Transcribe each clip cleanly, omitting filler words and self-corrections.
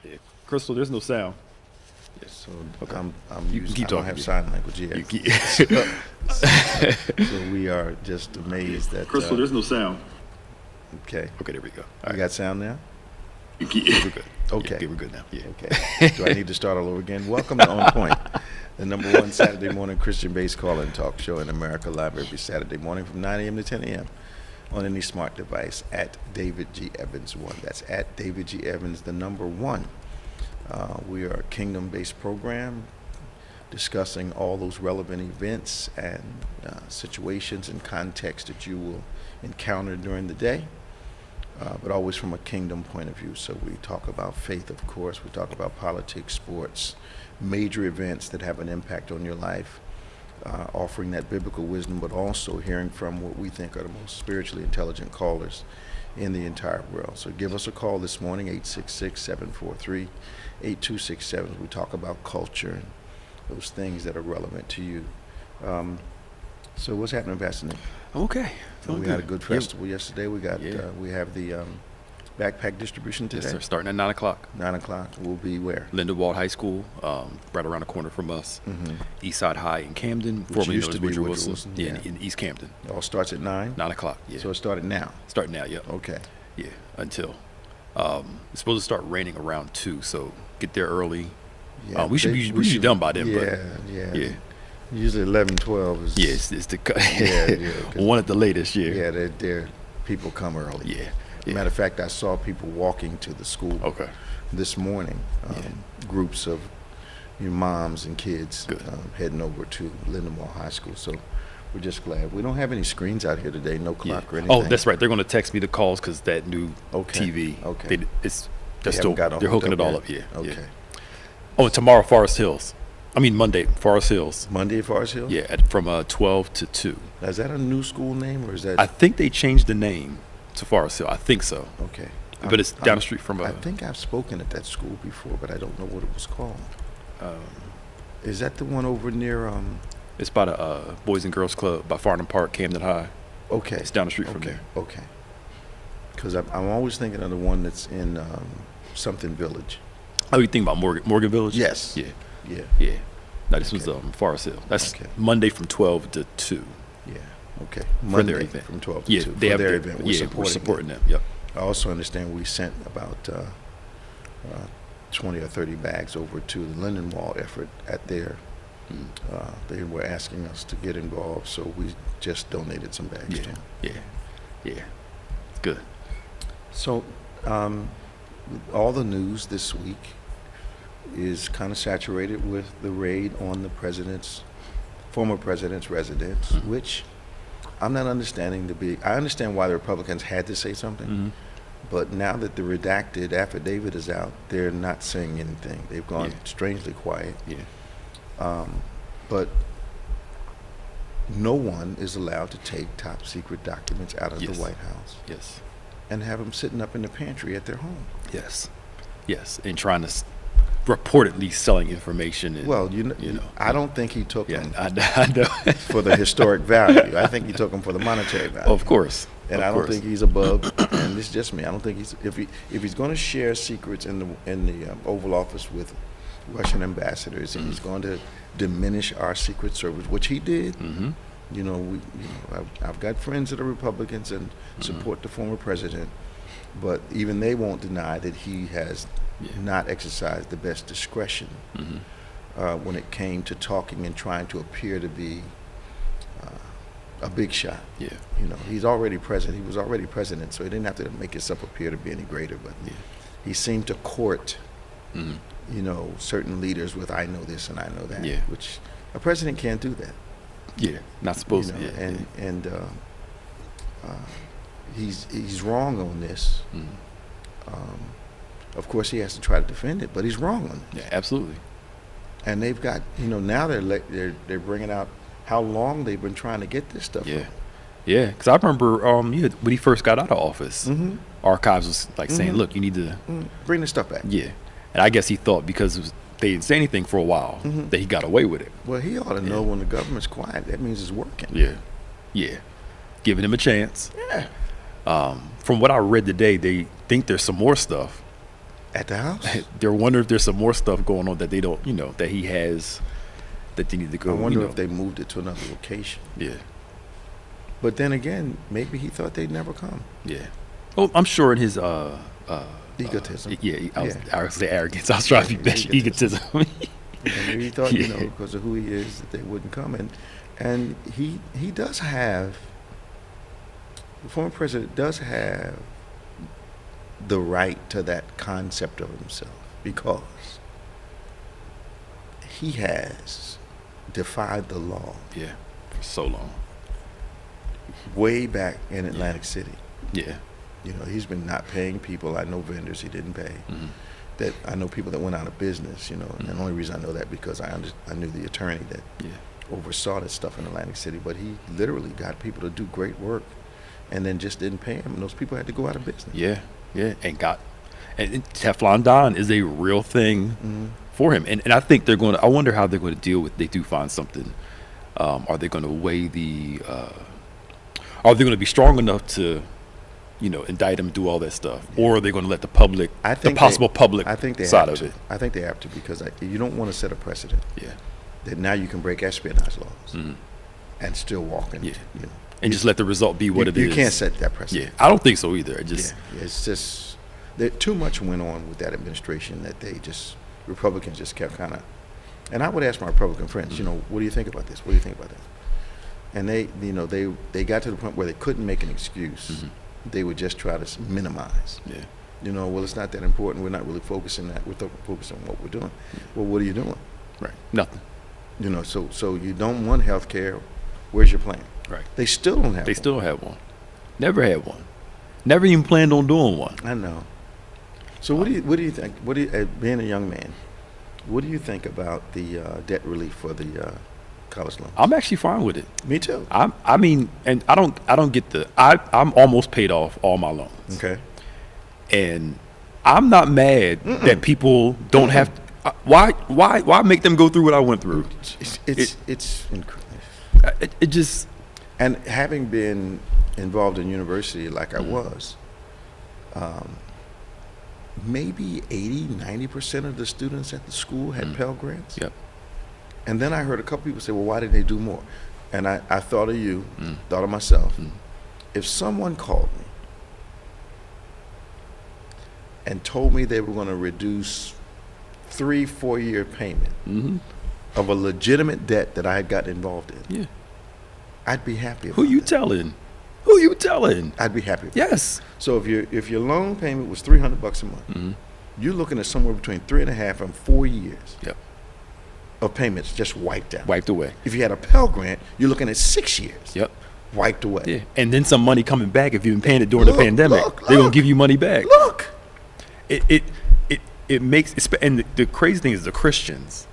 Yeah. Crystal, there's no sound. So Okay. you can keep I don't talking, have yeah. sign language yet. So we are just amazed that. Crystal, there's no sound. Okay. Okay, there we go. All You right. got sound now? We're good. Okay. Yeah, we're good now. Yeah. Okay. Do I need to start all over again? Welcome to On Point, the #1 Saturday morning Christian-based call-in talk show in America, live every Saturday morning from 9 a.m. to 10 a.m. on any smart device at David G. Evans 1. That's at David G. Evans, the #1. We are a kingdom-based program discussing all those relevant events and situations and context that you will encounter during the day, but always from a kingdom point of view. So we talk about faith, of course. We talk about politics, sports, major events that have an impact on your life, offering that biblical wisdom, but also hearing from what we think are the most spiritually intelligent callers in the entire world. So give us a call this morning, 866-743-8267. We talk about culture and those things that are relevant to you. So what's happening, Pastor Nick? Okay. We had a good festival yesterday. We got we have the backpack distribution today. Yes, sir. Starting at 9 o'clock. 9 o'clock. We'll be where? Lindenwold High School, right around the corner from us. Mm-hmm. Eastside High in Camden, Which formerly used known to as be Woodrow Woodrow Wilson. Wilson, Yeah, in East Camden. It all starts at 9? 9 o'clock, yeah. So it started now? Starting now, yeah. Okay. Yeah, until. It's supposed to start raining around 2, so get there early. Yeah, we should be done by then, but yeah. Usually 11, 12 is... Yeah, it's the yeah, one at the latest, yeah. Yeah, they're people come early. Yeah. Matter of fact, I saw people walking to the school this morning, groups of your moms and kids heading over to Lindenwold High School. So we're just glad. We don't have any screens out here today, no clock or anything. Oh, that's right. They're going to text me the calls because that new TV. Okay. They're hooking it all up. Yeah. Okay. Yeah. Oh, and tomorrow, Forest Hills. Monday, Forest Hills. Monday at Forest Hills? Yeah, from 12 to 2. Now, is that a new school name or is that? I think they changed the name to Forest Hill. I think so. Okay. But it's down the street from. I think I've spoken at that school before, but I don't know what it was called. Is that the one over near? It's by the Boys and Girls Club by Farnham Park, Camden High. Okay. It's down the street from there. Okay. Because I'm always thinking of the one that's in something Village. Oh, you think about Morgan Village? Yes. Yeah. Yeah. No, this was Forest Hill. That's Monday from 12 to 2. Yeah. Okay. For their Monday event. from 12 to 2. They have their event. We're supporting them. Yep. I also understand we sent about 20 or 30 bags over to the Lindenwold effort at their. They were asking us to get involved, so we just donated some bags to them. Yeah. Good. So, all the news this week is kind of saturated with the raid on the former president's residence, which I'm not understanding I understand why the Republicans had to say something, but now that the redacted affidavit is out, they're not saying anything. They've gone strangely quiet. Yeah. But no one is allowed to take top secret documents out of the White House. Yes. And have them sitting up in the pantry at their home. Yes. And trying to reportedly selling information. And, well, you know, I don't think he took them I know. for the historic value. I think he took them for the monetary value. Of course. And I don't think he's above. And this is just me. I don't think if he's going to share secrets in the Oval Office with Russian ambassadors, and he's going to diminish our Secret Service, which he did. You know, I've got friends that are Republicans and support the former president, but even they won't deny that he has not exercised the best discretion when it came to talking and trying to appear to be a big shot. Yeah. You know, he's already president. He was already president, so he didn't have to make himself appear to be any greater. But he seemed to court, you know, certain leaders with "I know this and I know that," which a president can't do that. Yeah, not supposed to. And he's wrong on this. Of course, he has to try to defend it, but he's wrong on it. Yeah, absolutely. And they've got, you know, now they're bringing out how long they've been trying to get this stuff. Yeah, because I remember when he first got out of office, Archives was like saying, "Look, you need to bring this stuff back." Yeah, and I guess he thought because they didn't say anything for a while that he got away with it. Well, he ought to know when the government's quiet, that means it's working. Yeah, giving him a chance. Yeah. From what I read today, they think there's some more stuff At the house? They're wondering if there's some more stuff going on that they don't, that he has, that they need to go. I wonder if they moved it to another location. Yeah. But then again, maybe he thought they'd never come. Yeah. Oh, I'm sure in his egotism. I was going to say arrogance. I was trying to be better. Egotism. Maybe he thought, because of who he is, that they wouldn't come. And he does have, the former president does have the right to that concept of himself, because he has defied the law. Yeah, for so long. Way back in Atlantic City. Yeah. He's been not paying people. I know vendors he didn't pay. Mm-hmm. That I know people that went out of business, and the only reason I know that because I knew the attorney that oversaw this stuff in Atlantic City. But he literally got people to do great work and then just didn't pay them, and those people had to go out of business. Yeah, and Teflon Don is a real thing for him. And I think I wonder how they're going to deal with, they do find something. Are they going to weigh are they going to be strong enough to, indict him, do all that stuff? Or are they going to let the public, public side of it? I think they have to, because you don't want to set a precedent. Yeah. That now you can break espionage laws and still walk in. Yeah. And just let the result be what it is. You can't set that precedent. Yeah. I don't think so either. It's just, too much went on with that administration that Republicans just kept kind of, and I would ask my Republican friends, what do you think about this? What do you think about that? And they got to the point where they couldn't make an excuse. Mm-hmm. They would just try to minimize. Yeah. Well, it's not that important. We're not really focusing that. We're focusing on what we're doing. Well, what are you doing? Right. Nothing. So you don't want health care. Where's your plan? Right. They still don't have one. They still don't have one. Never had one. Never even planned on doing one. I know. So what do you think? Being a young man, what do you think about the debt relief for the college loans? I'm actually fine with it. Me too. I mean, and I don't get I'm almost paid off all my loans. Okay. And I'm not mad that people don't have to, why make them go through what I went through? It's incredible. It just, and having been involved in university like I was, maybe 80-90% of the students at the school had Pell Grants. Yep. And then I heard a couple people say, well, why didn't they do more? And I thought of you, thought of myself. If someone called me and told me they were going to reduce 3-4 year payment of a legitimate debt that I had gotten involved in, I'd be happy about Who you that. telling? Who you telling? I'd be happy about Yes. that. So if your loan payment was $300 a month, you're looking at somewhere between 3.5 and 4 years of payments just wiped out. Wiped away. If you had a Pell Grant, you're looking at 6 years. Yep. Wiped away. Yeah. And then some money coming back if you've been paying it during the pandemic. They're going to give you money back. Look. It makes, and the crazy thing is the Christians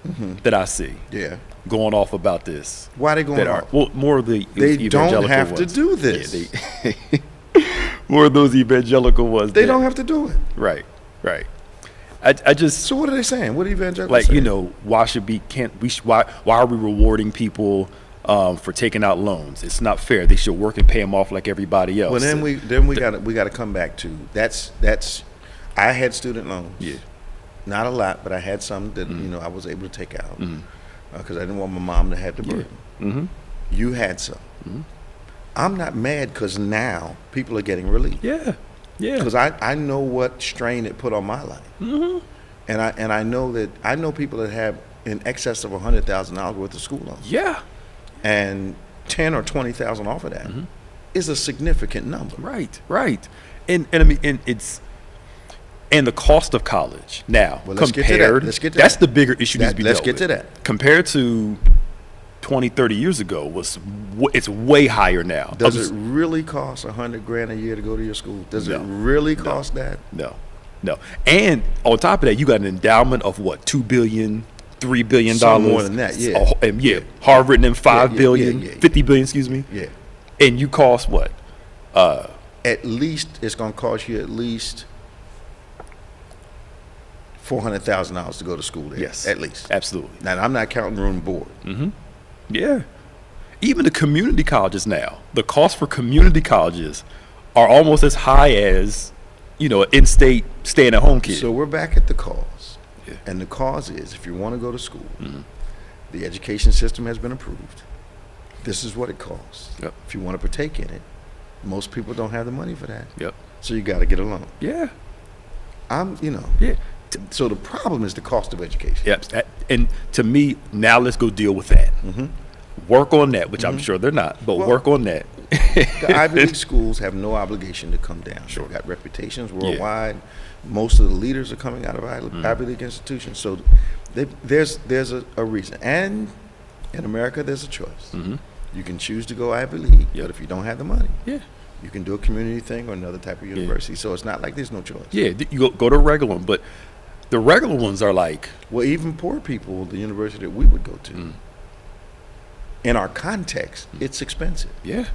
that I see going off about this. Why are they going off? Well, more of the They evangelical don't have ones. to do this. Yeah, more of those evangelical ones. They don't have to do it. Right. I just, So what are they saying? What are evangelicals saying? why are we rewarding people for taking out loans? It's not fair. They should work and pay them off like everybody else. Well, then we got to come back to that's. I had student loans. Yeah. Not a lot, but I had some that I was able to take out because I didn't want my mom to have the burden. You had some. I'm not mad because now people are getting relief. Yeah. Because I know what strain it put on my life, and I know people that have in excess of $100,000 worth of school loans. Yeah. And 10 or 20,000 off of that is a significant number. Right. And I mean, and it's. And the cost of college now, Let's get to that. That's the bigger issue needs to be dealt with. Let's get to that. Compared to 20, 30 years ago, it's way higher now. Does it really cost $100,000 a year to go to your school? Does it really cost that? No. And on top of that, you got an endowment of what, $2 billion, $3 billion? Some more than that, yeah. Harvard and then $5 billion, $50 billion, excuse me. Yeah. And you cost what? At least it's going to cost you at least $400,000 to go to school there. Yes. At least. Absolutely. Now, I'm not counting room and board. Yeah. Even the community colleges now, the cost for community colleges are almost as high as an in-state staying-at-home kid. So we're back at the cause. Yeah. And the cause is, if you want to go to school, Mhm. the education system has been approved. This is what it costs. Yep. If you want to partake in it, most people don't have the money for that. Yep. So you got to get a loan. Yeah. Yeah. Yeah. So the problem is the cost of education. Yep. And to me, now let's go deal with that. Mm-hmm. Work on that, which I'm sure they're not, but Well, work on that. The Ivy League schools have no obligation to come down. Sure. They've got reputations worldwide. Most of the leaders are coming out of Ivy League institutions. So there's a reason. And in America, there's a choice. Mhm. You can choose to go Ivy League, Yep. but if you don't have the money, Yeah. you can do a community thing or another type of university. So it's not like there's no choice. Yeah. You go to a regular one, but the regular ones are like, Well, even poor people, the university that we would go to, Mm. in our context, it's expensive. yeah,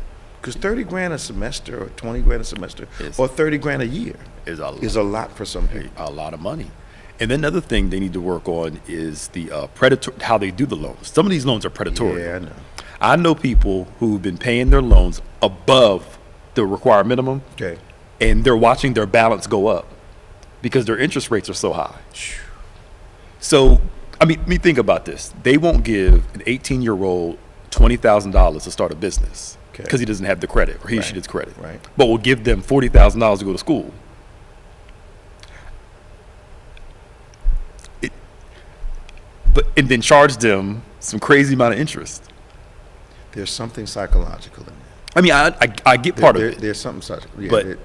Because 30 grand a semester or 20 grand a semester Yes. or 30 grand a year is is a lot for some people. a lot of money. And then another thing they need to work on is the how they do the loans. Some of these loans are predatory. Yeah, I know. I know people who've been paying their loans above the required minimum, Okay. and they're watching their balance go up because their interest rates are so high. So, I mean, think about this. They won't give an 18-year-old $20,000 to start a business Okay. because he doesn't have the credit or he or she Right, needs credit. right. But will give them $40,000 to go to school. And then charge them some crazy amount of interest. There's something psychological in that. I mean, I get part of it. There's something psychological. Yeah, But-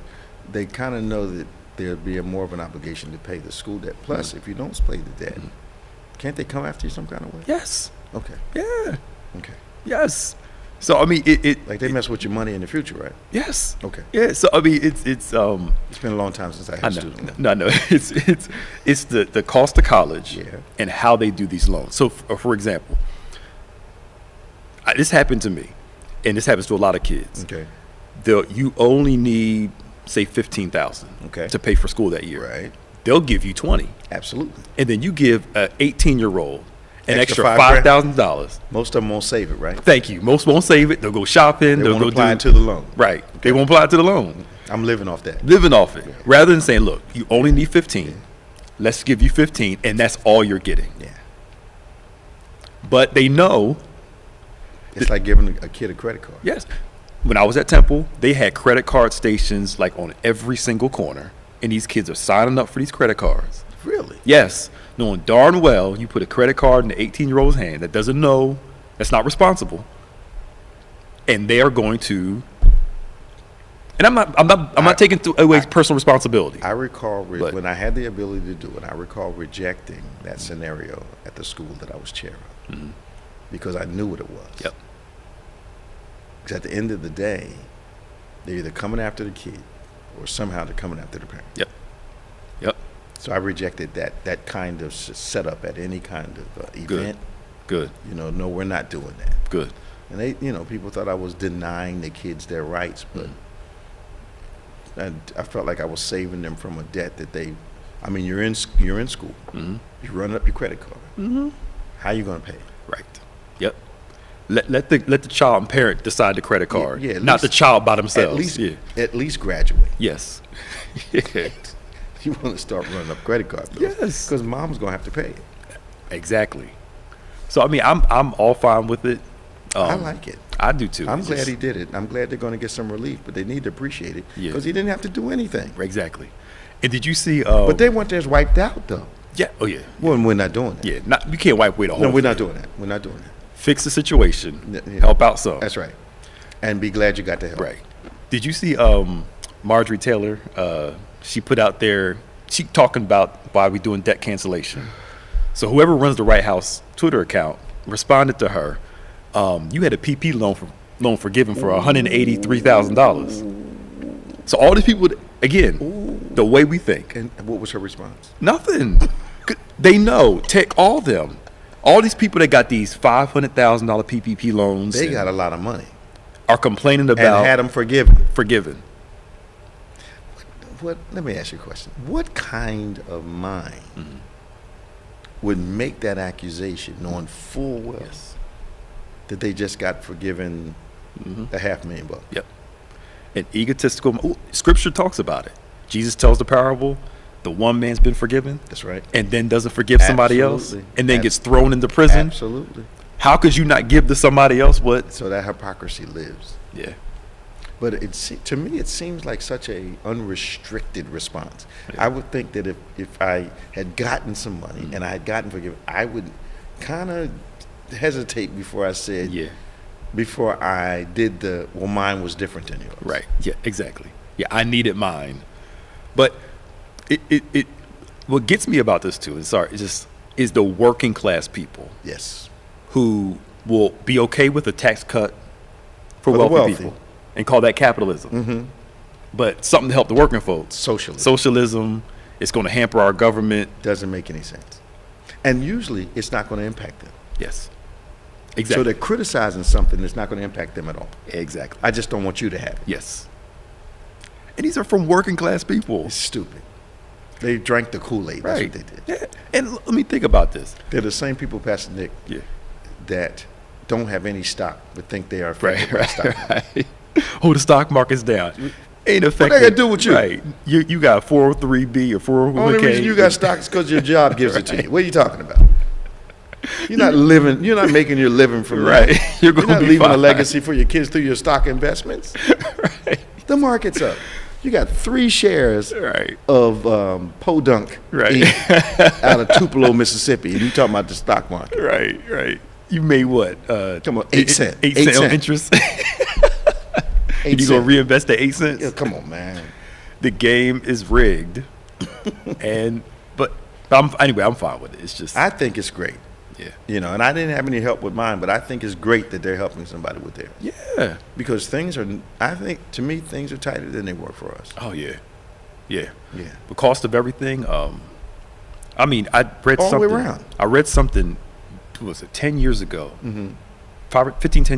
they kind of know that there'd be more of an obligation to pay the school debt. Plus, if you don't pay the debt, can't they come after you some kind of way? Yes. Okay. Yeah. Okay. Yes. So I mean, Like they mess with your money in the future, right? yes. Okay. Yeah. So I mean, it's It's been a long time since I had I a know. student. No. It's the cost of college Yeah. and how they do these loans. So, for example, this happened to me, and this happens to a lot of kids. Okay. You only need, say, $15,000 Okay. to pay for school that year. Right. They'll give you 20, Absolutely. and then you give an 18-year-old an Extra extra $5,000. $5,000. Most of them won't save it, right? Thank you. Most won't save it. They'll go shopping. They They'll won't go apply do it to the loan. right. They won't apply it to the loan. I'm living off that. Living off it, rather than saying, "Look, you only need 15. Let's give you 15, and that's all you're getting." Yeah. But they know, It's like giving a kid a credit card. yes. When I was at Temple, they had credit card stations like on every single corner, and these kids are signing up for these credit cards. Really? Yes, knowing darn well you put a credit card in the 18-year-old's hand that doesn't know, that's not responsible, and they are going to. And I'm not taking away personal responsibility. I recall But- when I had the ability to do it, I recall rejecting that scenario at the school that I was chair of because I knew what it was. Yep. Because at the end of the day, they're either coming after the kid or somehow they're coming after the parent. Yep. Yep. So I rejected that kind of setup at any kind of event. Good. No, we're not doing that. Good. And they, people thought I was denying the kids their rights, but I felt like I was saving them from a debt that you're in school. Mm-hmm. You run up your credit card. Mm-hmm. How you going to pay? Right. Yep. Let the child and parent decide the credit card. Yeah, at not least- the child by themselves. At least graduate. Yes. You want to start running up credit card bills. Yes. Because mom's going to have to pay it. Exactly. So I mean, I'm all fine with it. I like it. I do too. I'm It's glad just- he did it. I'm glad they're going to get some relief, but they need to appreciate it Yeah. because he didn't have to do anything. Exactly. And did you see? But they want theirs wiped out, though. Yeah. Oh yeah. Well, we're not doing that. Yeah. Not you can't wipe away the whole. No, we're thing. not doing that. We're not doing that. Fix the situation. Yeah. Help out some. That's right. And be glad you got the help. Right. Did you see Marjorie Taylor? She put out there. She talking about why we doing debt cancellation. So whoever runs the White House Twitter account responded to her. You had a PP loan forgiven for $183,000. So all these people, again, the way we think, And what was her response? nothing. They know. Take all them. All these people that got these $500,000 PPP loans, They and got a lot of money are complaining and about had them forgiven. forgiven. Let me ask you a question. What kind of mind would make that accusation knowing full well that they just got forgiven $500,000? Yep. And egotistical. Scripture talks about it. Jesus tells the parable, the one man's been forgiven. That's right. And then doesn't forgive somebody else, and then gets thrown into prison. Absolutely. How could you not give to somebody else what? So that hypocrisy lives. Yeah. But to me, it seems like such a unrestricted response. Yeah. I would think that if I had gotten some money and I had gotten forgiven, I would kind of hesitate before I said, before I did mine was different than yours. Right. Yeah, exactly. Yeah, I needed mine. But it what gets me about this too, is the working class people. Yes. Who will be okay with a tax cut for wealthy people and call that capitalism. Mm-hmm. But something to help the working folks. Socialism, it's going to hamper our government. Doesn't make any sense. And usually it's not going to impact them. Yes. Exactly. So they're criticizing something that's not going to impact them at all. Exactly. I just don't want you to have it. Yes. And these are from working class people. It's stupid. They drank the Kool-Aid. Right. That's what they did. Yeah. And let me think about this. They're the same people, Pastor Nick, that don't have any stock but think they are affected by stock. Right. Oh, the stock market's down. Ain't affected. What they got to do with you? Right. You got 403B or 401K. Only reason you got stock is because your job gives it to you. What are you talking about? You're not living. You're not making your living from that. Right. You're not leaving a legacy for your kids through your stock investments. Right. The market's up. You got 3 shares of Podunk out of Tupelo, Mississippi, and you talking about the stock market. Right. You made what? Come on, 8 cents. 8 cents on interest. And you gonna reinvest the 8 cents? Yeah, come on, man. The game is rigged, but I'm fine with it. It's just I think it's great. Yeah. And I didn't have any help with mine, but I think it's great that they're helping somebody with theirs. Yeah. Because to me, things are tighter than they were for us. Oh, yeah. The cost of everything. I read all something. the way around. I read something, what was it, 10 years ago? 10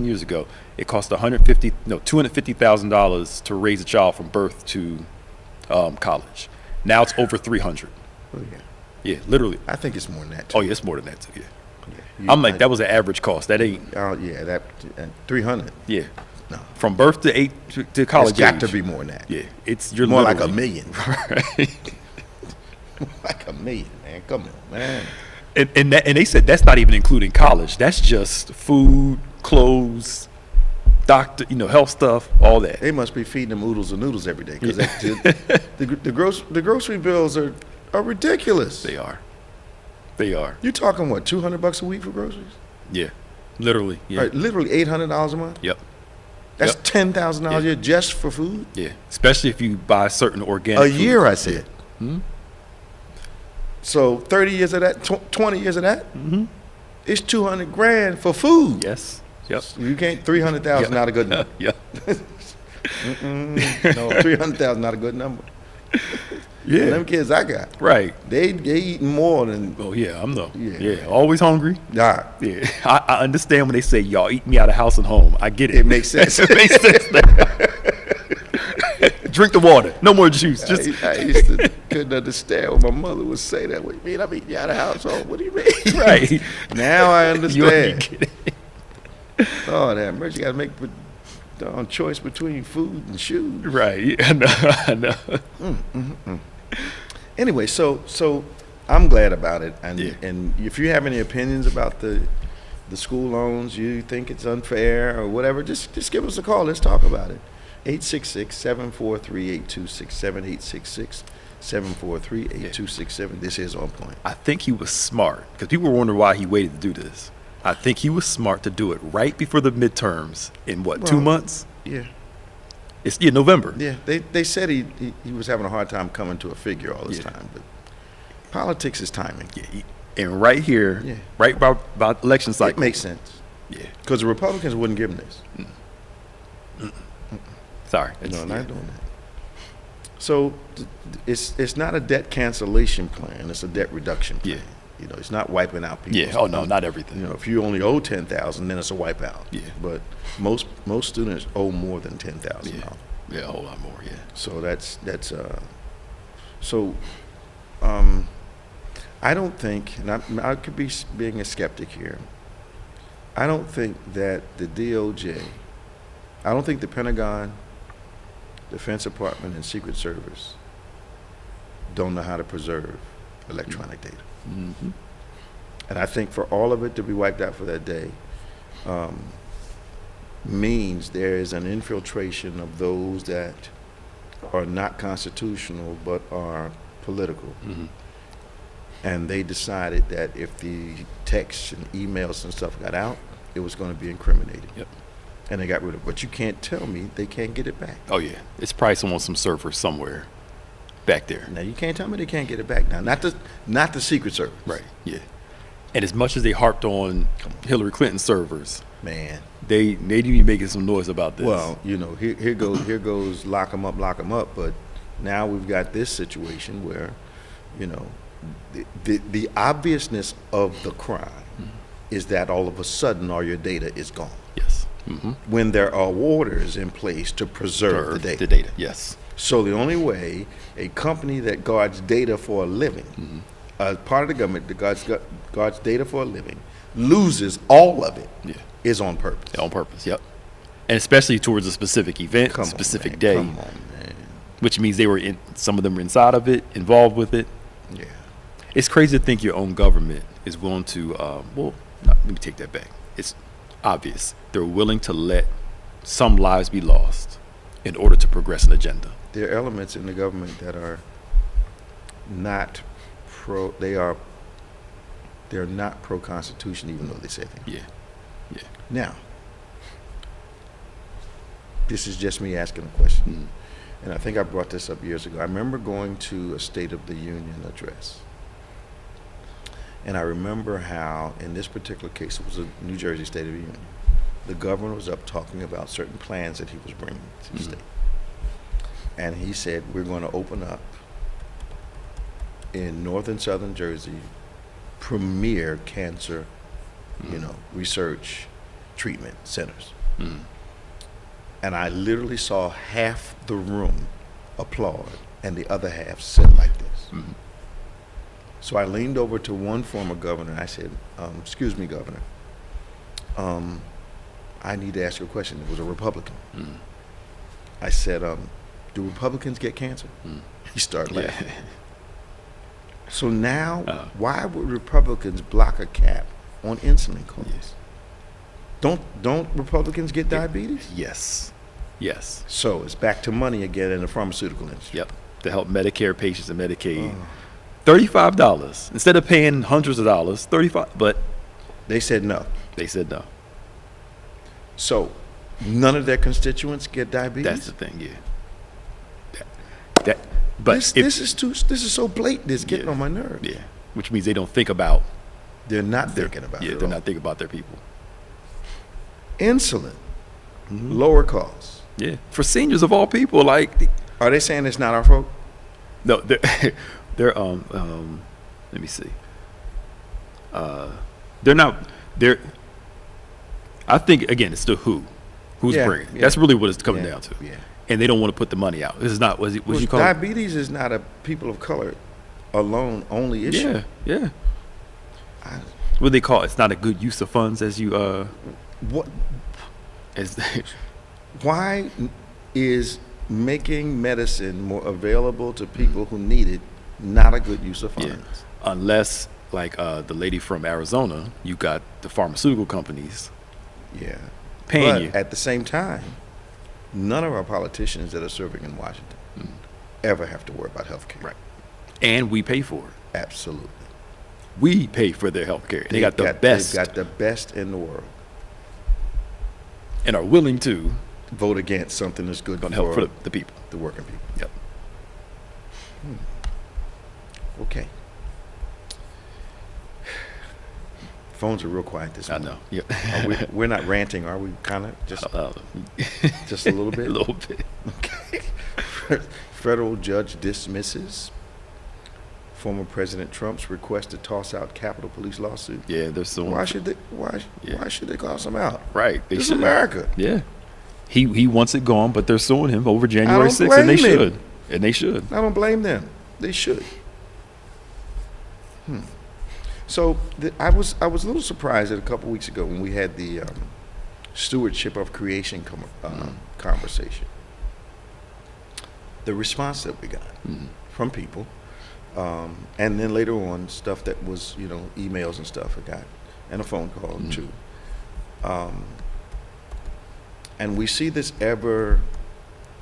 years ago. It cost $250,000 to raise a child from birth to college. Now it's over $300,000. Oh, yeah. Yeah, literally. I think it's more than that, too. Oh, yeah, it's more than that, too, yeah. That was an average cost. That ain't. Oh, yeah, that 300. Yeah. No. From birth to college. It's got to be more than that. Yeah. You're more like $1 million. Right. More like $1 million, man. Come on, man. And they said that's not even including college. That's just food, clothes, doctor, health stuff, all that. They must be feeding them oodles and noodles every day because the grocery bills are ridiculous. They are. You're talking what, $200 a week for groceries? Yeah, literally. Yeah, right, literally $800 a month. Yep. That's $10,000 a year just for food. Yeah, especially if you buy certain organic. A year, I said. Hmm? So 30 years of that, 20 years of that. Mm-hmm. It's $200,000 for food. Yes. Yep. You can't. 300,000 not a good number. Yeah. No, 300,000 not a good number. Yeah, them kids I got. Right. They eating more than. Oh yeah, I'm though. Yeah. Always hungry. Nah. Yeah. I understand when they say y'all eat me out of house and home. I get it. It makes sense. It makes sense. Drink the water. No more juice. I used to couldn't understand when my mother would say that. What do you mean I'm eating you out of house home? What do you mean? Right. Now I understand. You get it. Oh, that merch. You got to make a choice between food and shoes. Right. I know. Anyway, so I'm glad about it, and if you have any opinions about the school loans, you think it's unfair or whatever, just give us a call. Let's talk about it. 866-743-8267. 866-743-8267. This is On Point. I think he was smart because people were wondering why he waited to do this. I think he was smart to do it right before the midterms in 2 months? Yeah. It's November. Yeah, they said he was having a hard time coming to a figure all this time, but politics is timing. Yeah, and right here, right about election cycle. It makes sense. Yeah. Because the Republicans wouldn't give him this. Sorry. No, not doing that. So it's not a debt cancellation plan, it's a debt reduction plan. Yeah. It's not wiping out people. Yeah. Oh no, not everything. If you only owe $10,000, then it's a wipeout. Yeah. But most students owe more than $10,000. Yeah, a whole lot more. Yeah. So I don't think, and I could be being a skeptic here. I don't think that the DOJ, I don't think the Pentagon, Defense Department, and Secret Service don't know how to preserve electronic data. Mm-hmm. And I think for all of it to be wiped out for that day means there is an infiltration of those that are not constitutional but are political. Mm-hmm. And they decided that if the texts and emails and stuff got out, it was going to be incriminating. Yep. And they got rid of it. But you can't tell me they can't get it back. Oh yeah, it's probably on some server somewhere back there. Now you can't tell me they can't get it back now. Not the Secret Service. Right. Yeah. And as much as they harped on Hillary Clinton servers, Man. they need to be making some noise about this. Well, here goes lock 'em up. But now we've got this situation where, the obviousness of the crime is that all of a sudden all your data is gone. Yes. Mm-hmm. When there are orders in place to preserve the data. The data. Yes. So the only way a company that guards data for a living, part of the government that guards data for a living, loses all of it, is on purpose. On purpose. Yep. And especially towards a specific event, specific day. Come on, man. Which means some of them were inside of it, involved with it. Yeah. It's crazy to think your own government is willing to, let me take that back. It's obvious. They're willing to let some lives be lost in order to progress an agenda. There are elements in the government that are not they're not pro-Constitution, even though they say they are. Yeah. Yeah. Now, this is just me asking a question. And I think I brought this up years ago. I remember going to a State of the Union address. And I remember how, in this particular case, it was a New Jersey State of the Union, the governor was up talking about certain plans that he was bringing to the state. And he said, we're going to open up in northern southern Jersey premier cancer, research treatment centers. And I literally saw half the room applaud and the other half sit like this. So I leaned over to one former governor and I said, excuse me, Governor, I need to ask you a question. It was a Republican. I said, do Republicans get cancer? He started laughing. So now, why would Republicans block a cap on insulin costs? Don't Republicans get diabetes? Yes. Yes. So it's back to money again in the pharmaceutical industry. Yep. To help Medicare patients and Medicaid. $35 instead of paying hundreds of dollars. $35, but they said no. They said no. So none of their constituents get diabetes. That's the thing. Yeah. But this is so blatant. It's getting on my nerves. Yeah. Which means they don't think about. They're not thinking about it. Yeah. They're not thinking about their people. Insulin, lower costs. Yeah. For seniors of all people, like. Are they saying it's not our fault? No. They're let me see. They're not. They're. I think again, it's the who's bringing. Yeah. That's really what it's coming down to. Yeah. And they don't want to put the money out. This is not. What you call diabetes is not a people of color alone only issue. Yeah. What they call it? It's not a good use of funds, as you. What? Why is making medicine more available to people who need it not a good use of funds? Yeah. Unless, like the lady from Arizona, you got the pharmaceutical companies. Yeah. Paying you. At the same time, none of our politicians that are serving in Washington ever have to worry about health care. Right. And we pay for it. Absolutely. We pay for their health care. They got the best. They've got the best in the world. And are willing to vote against something that's good to help for the people. The working people. Yep. Okay. Phones are real quiet this morning. I know. Yep. We're not ranting, are we? Kind of just a little bit. A little bit. Okay. Federal judge dismisses former President Trump's request to toss out Capitol Police lawsuit. Yeah, they're suing. Why should they toss him out? Right. This is America. Yeah. He wants it gone, but they're suing him over January 6th, and they should. And they should. I don't blame them. They should. So I was a little surprised that a couple weeks ago when we had the stewardship of creation conversation, the response that we got from people And then later on, stuff that was, emails and stuff I got, and a phone call too. And we see this ever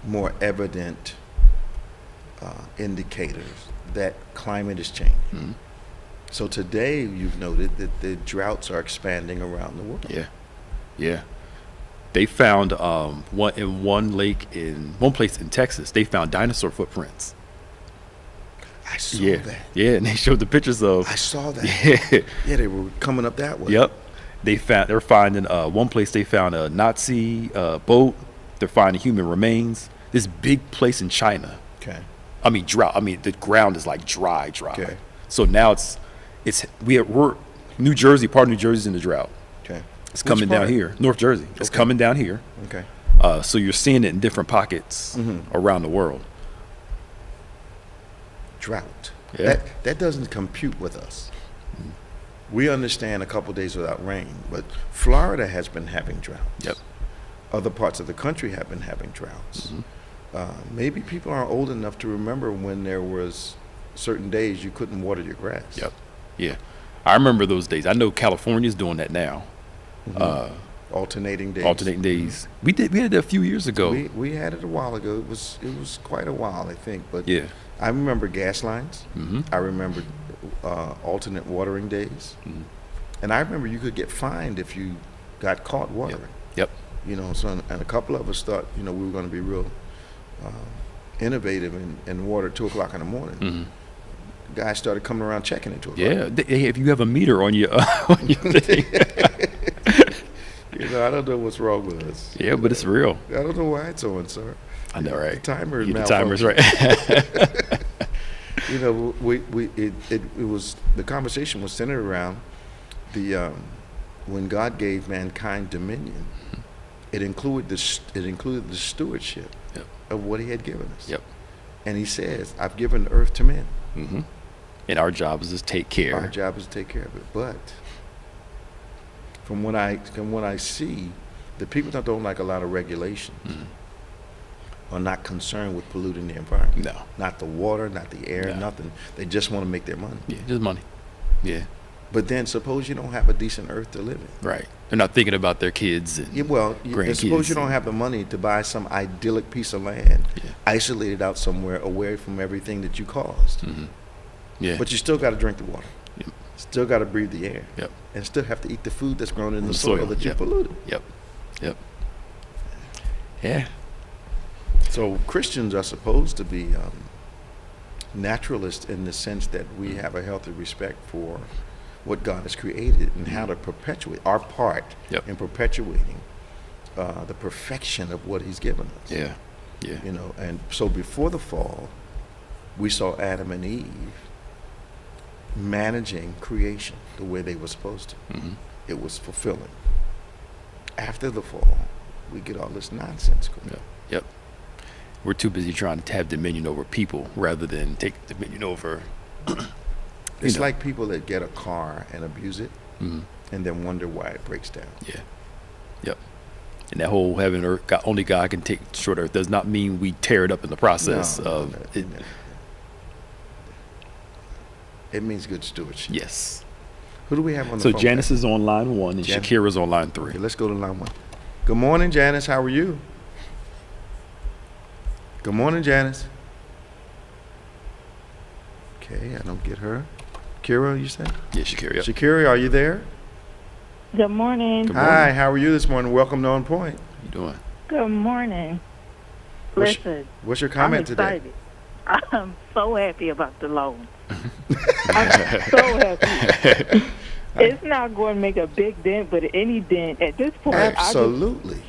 more evident indicators that climate is changing. So today you've noted that the droughts are expanding around the world. Yeah. They found one place in Texas, they found dinosaur footprints. I saw that. Yeah, and they showed the pictures of. I saw that. Yeah, they were coming up that way. Yep. They're finding one place they found a Nazi boat. They're finding human remains. This big place in China. Okay. I mean drought. I mean the ground is like dry. Okay. So now we're New Jersey. Part of New Jersey's in the drought. Okay. It's coming down here, North Jersey. It's coming down here. Okay. So you're seeing it in different pockets around the world. Drought. Yeah. That doesn't compute with us. We understand a couple days without rain, but Florida has been having droughts. Yep. Other parts of the country have been having droughts. Maybe people aren't old enough to remember when there was certain days you couldn't water your grass. Yep. Yeah. I remember those days. I know California's doing that now. Alternating days. Alternating days. We had it a few years ago. We had it a while ago. It was quite a while, I think. But yeah. I remember gas lines. I remember alternate watering days. And I remember you could get fined if you got caught watering. Yep. So and a couple of us thought, we were going to be real innovative and water at 2 o'clock in the morning. Guys started coming around checking at 2 o'clock. Yeah. If you have a meter on your thing. I don't know what's wrong with us. Yeah, but it's real. I don't know why it's on, sir. I know, right? The timer is the timer's right. It was the conversation was centered around the when God gave mankind dominion, it included the stewardship of what He had given us. Yep. And He says, "I've given the earth to men." And our job is to take care. Our job is to take care of it. But from what I see, the people that don't like a lot of regulations are not concerned with polluting the environment. No. Not the water, not the air, nothing. They just want to make their money. Yeah, just money. Yeah. But then suppose you don't have a decent earth to live in. Right. They're not thinking about their kids and grandkids. Suppose you don't have the money to buy some idyllic piece of land, isolated out somewhere away from everything that you caused. Yeah. But you still got to drink the water. Yep. Still got to breathe the air. Yep. And still have to eat the food that's grown in the soil that you polluted. Yep. Yeah. So Christians are supposed to be naturalists in the sense that we have a healthy respect for what God has created and how to perpetuate our part in perpetuating the perfection of what He's given us. Yeah. And so before the fall, we saw Adam and Eve managing creation the way they were supposed to. It was fulfilling. After the fall, we get all this nonsense going. Yep. We're too busy trying to have dominion over people rather than take dominion over. It's like people that get a car and abuse it and then wonder why it breaks down. Yeah. Yep. And that whole heaven and earth, only God can take short earth does not mean we tear it up in the process of it. It means good stewardship. Yes. Who do we have on the phone? So Janice is on line 1 and Shakira's on line 3. Okay, let's go to line 1. Good morning, Janice. How are you? Good morning, Janice. Okay, I don't get her. Kira, you said? Yeah, Shakira. Yep. Shakira, are you there? Good morning. Hi, how are you this morning? Welcome to OnPointe. How you doing? Good morning. Listen, what's your comment I'm excited today? I'm so happy about the loan. I'm so happy. It's not going to make a big dent, but any dent at this point. Absolutely.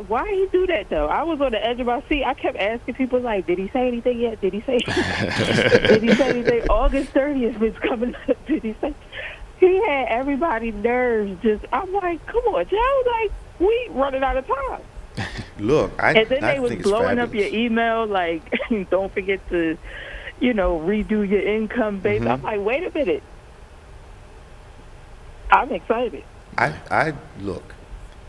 Why he do that though? I was on the edge of my seat. I kept asking people like, "Did he say anything yet? Did he say? Did he say anything? August 30th is coming up. Did he say?" He had everybody's nerves just. I'm like, "Come on, Joe! Like, we running out of time." Look, and then they was blowing up your email like, "Don't forget to, redo your income base." I'm like, wait a minute. I'm excited. I look.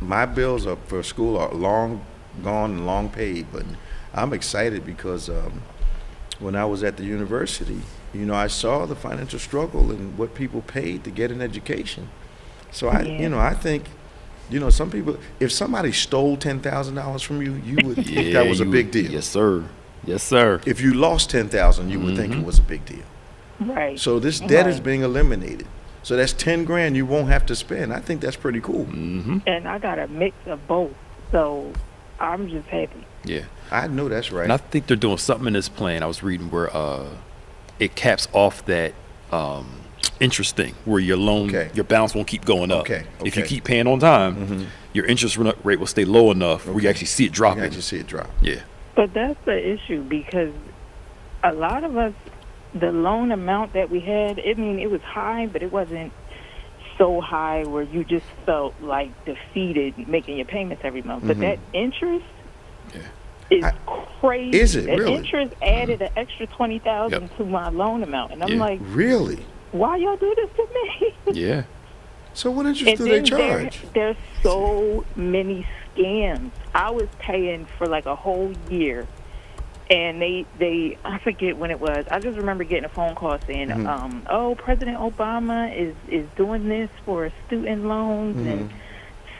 My bills for school are long gone and long paid, but I'm excited because when I was at the university, I saw the financial struggle and what people paid to get an education. So I think, some people, if somebody stole $10,000 from you, you would think that was a big deal. Yes, sir. Yes, sir. If you lost $10,000, you would think it was a big deal. Right. So this debt is being eliminated. So that's $10,000 you won't have to spend. I think that's pretty cool. Mm-hmm. And I got a mix of both, so I'm just happy. Yeah. I know that's right. And I think they're doing something in this plan. I was reading where it caps off that interest thing, where your loan, your balance won't keep going up. Okay. If you keep paying on time, your interest rate will stay low enough where you actually see it dropping. You actually see it drop. Yeah. But that's the issue, because a lot of us, the loan amount that we had, it was high, but it wasn't so high where you just felt like defeated making your payments every month. But that interest is crazy. Is it that really? Interest added an extra $20,000 to my loan amount, and I'm like, really? Why y'all do this to me? Yeah. So what interest do they charge? There's so many scams. I was paying for like a whole year, and they I forget when it was. I just remember getting a phone call saying, President Obama is doing this for student loans and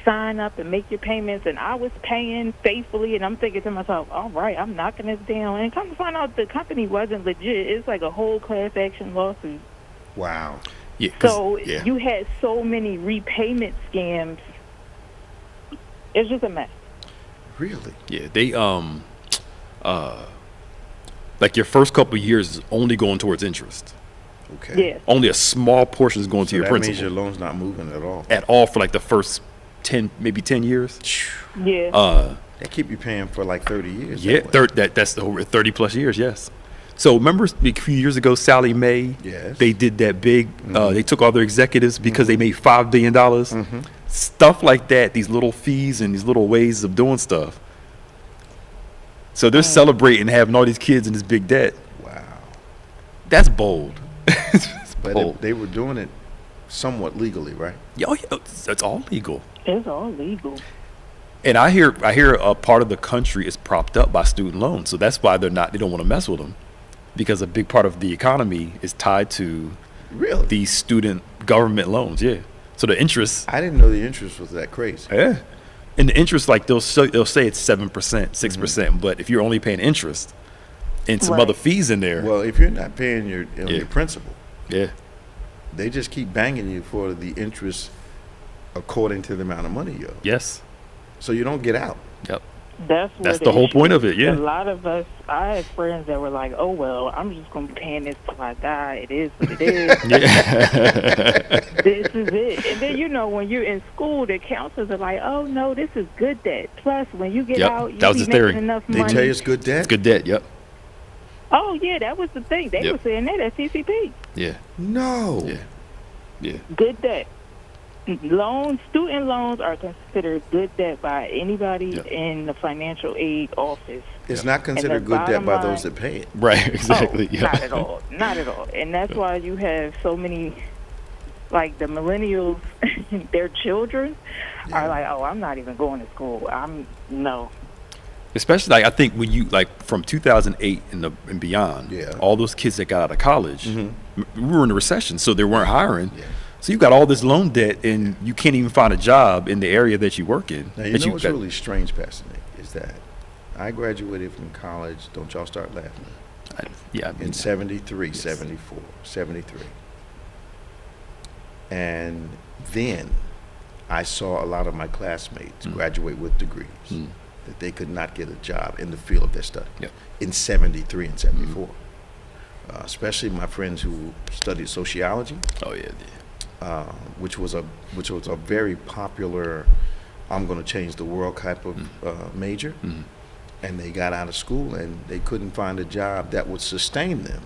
sign up and make your payments. And I was paying faithfully, and I'm thinking to myself, all right, I'm knocking this down. And come to find out the company wasn't legit. It's like a whole class action lawsuit. Wow. Yeah. So you had so many repayment scams. It's just a mess. Really? Yeah. They like your first couple of years is only going towards interest. Okay. Yeah. Only a small portion is going to your that principal. Means your loan's not moving at all. At all for like the first 10 years. Yeah. They keep you paying for like 30 years. Yeah. That's the whole 30 plus years. Yes. So remember a few years ago, Sally Mae, they did that big, they took all their executives because they made $5 billion. Stuff like that, these little fees and these little ways of doing stuff. So they're celebrating having all these kids in this big debt. Wow. That's bold. But they were doing it somewhat legally, right? Yeah, it's all legal. It's all legal. And I hear a part of the country is propped up by student loans. So that's why they don't want to mess with them. Because a big part of the economy is tied to these student government loans. Yeah. So the interest. I didn't know the interest was that crazy. Yeah. And the interest, like they'll say it's 7%, 6%, but if you're only paying interest and some other fees in there. Well, if you're not paying your principal, they just keep banging you for the interest according to the amount of money you owe. Yes. So you don't get out. Yep. That's the whole point of it. Yeah. A lot of us, I had friends that were like, "Oh well, I'm just gonna be paying this till I die. It is what it is. This is it." And then when you're in school, the counselors are like, "Oh no, this is good debt. Plus, when you get out, you be making enough money." They tell you it's good debt. It's good debt. Yep. Oh yeah, that was the thing. They were saying that at CCP. Yeah. No. Yeah. Yeah. Good debt. Student loans are considered good debt by anybody in the financial aid office. It's not considered good debt by those that pay it. Right, exactly. Not at all. Not at all. And that's why you have so many, like the millennials, their children are like, oh, I'm not even going to school. No. Especially, like, I think when you, like, from 2008 and beyond, all those kids that got out of college, we were in a recession, so they weren't hiring. Yeah. So you got all this loan debt, and you can't even find a job in the area that you work in. Now, you know what's really strange, Pastor Nick, is that I graduated from college. Don't y'all start laughing. In 73, 74, 73. And then I saw a lot of my classmates graduate with degrees that they could not get a job in the field of their study in 73 and 74. Especially my friends who studied sociology. Oh, yeah. Which was a very popular, I'm going to change the world type of major, and they got out of school and they couldn't find a job that would sustain them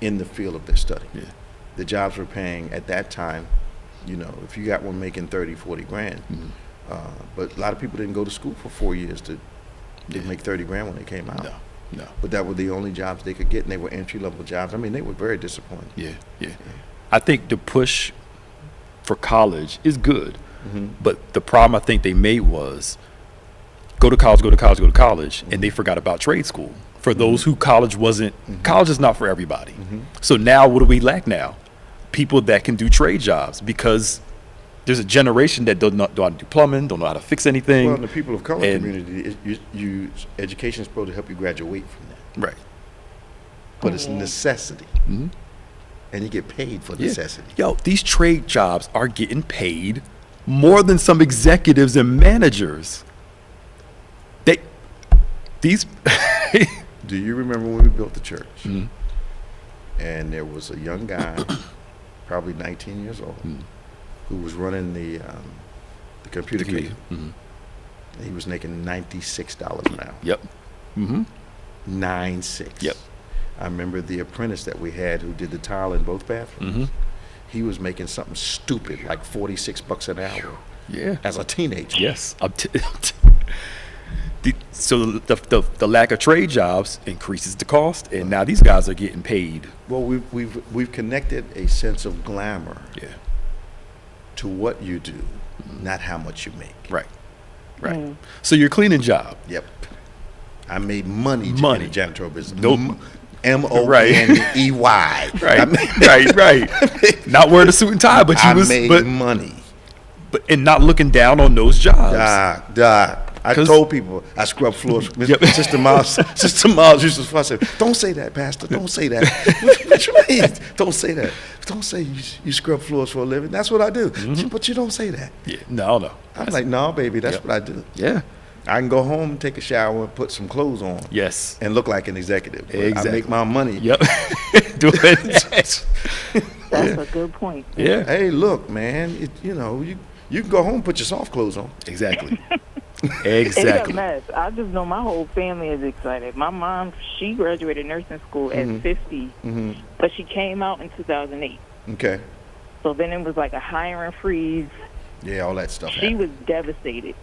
in the field of their study. Yeah. The jobs were paying at that time, if you got one making 30, 40 grand, but a lot of people didn't go to school for 4 years to make 30 grand when they came out. No. But that were the only jobs they could get, and they were entry-level jobs. I mean, they were very disappointed. Yeah. I think the push for college is good, but the problem I think they made was go to college, and they forgot about trade school. for those who college wasn't. College is not for everybody. Mm-hmm. So now, what do we lack now? People that can do trade jobs, because there's a generation that don't know how to do plumbing, don't know how to fix anything. Well, in the people of color And- community, education is supposed to help you graduate from that. Right. But it's necessity. Mhm. And you get paid for Yeah. necessity. Yo, these trade jobs are getting paid more than some executives and managers. These. Do you remember when we built the church? Mhm. And there was a young guy, probably 19 years old, who was running the computer key. Mhm. He was making $96 an hour. Yep. Mm-hmm. 9.6. Yep. I remember the apprentice that we had who did the tile in both bathrooms. Mm-hmm. He was making something stupid like $46 an hour Yeah. as a teenager. Yes. So the lack of trade jobs increases the cost, and now these guys are getting paid. Well, we've connected a sense of glamour Yeah. to what you do, not how much you make. Right. Right. So your cleaning job. Yep. I made money in Money. the janitorial business. Nope. Money. Right. Right. Not wearing a suit and tie, but I made money. and not looking down on those jobs. I 'Cause- told people I scrub floors. Yep. Sister Miles used to fuss at me. Don't say that, Pastor. Don't say that. What you mean? Don't say that. Don't say you scrub floors for a living. That's what I do. But you don't say that. Yeah. No. I'm like, no, baby, that's Yep. what I do. Yeah. I can go home, take a shower, and put some clothes on, Yes. and look like an executive. But Exactly. I make my money. Yep. Do it. That's a good point. Yeah. Hey, look, man. You can go home and put your soft clothes on. Exactly. It's a Exactly. mess. I just know my whole family is excited. My mom, she graduated nursing school at 50, but she came out in 2008. Okay. So then it was like a hiring freeze. Yeah, all that stuff. She happened. was devastated.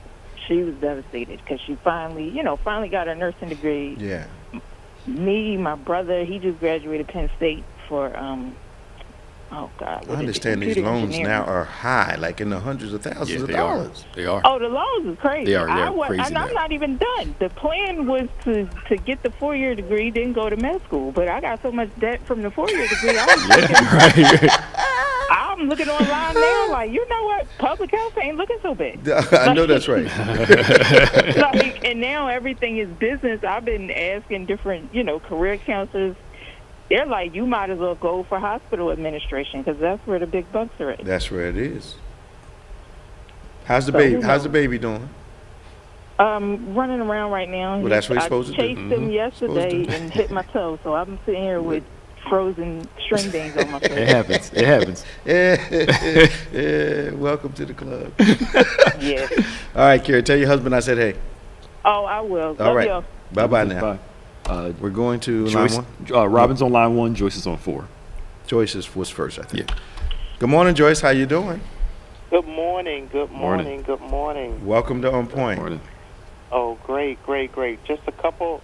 She was devastated because she finally got her nursing degree. Yeah. Me, my brother, he just graduated Penn State for, oh God. I understand these loans now are high, like in the hundreds of thousands of dollars. They are. Oh, the loans is crazy. They are crazy and I'm now. not even done. The plan was to get the 4-year degree, then go to med school. But I got so much debt from the 4-year degree. I'm looking online now, like, you know what? Public health ain't looking so bad. I know that's right. And now everything is business. I've been asking different, career counselors. They're like, you might as well go for hospital administration because that's where the big bucks are at. That's where it is. How's the So, baby? How's the baby doing? Running around right now. Well, that's what he's supposed to do. I chased him yesterday and hit my toe, so I'm sitting here with frozen string beans on my face. It happens. Yeah. Welcome to the club. Yeah. All right, Kira, tell your husband I said hey. Oh, I will. All Love right. y'all. Bye-bye now. Bye. We're going to Joyce, line one. Robin's on line 1. Joyce is on 4. Joyce was first, I think. Yeah. Good morning, Joyce. How you doing? Good morning. Good Morning. morning. Good morning. Welcome to OnPointe. Morning. Oh, great. Just a couple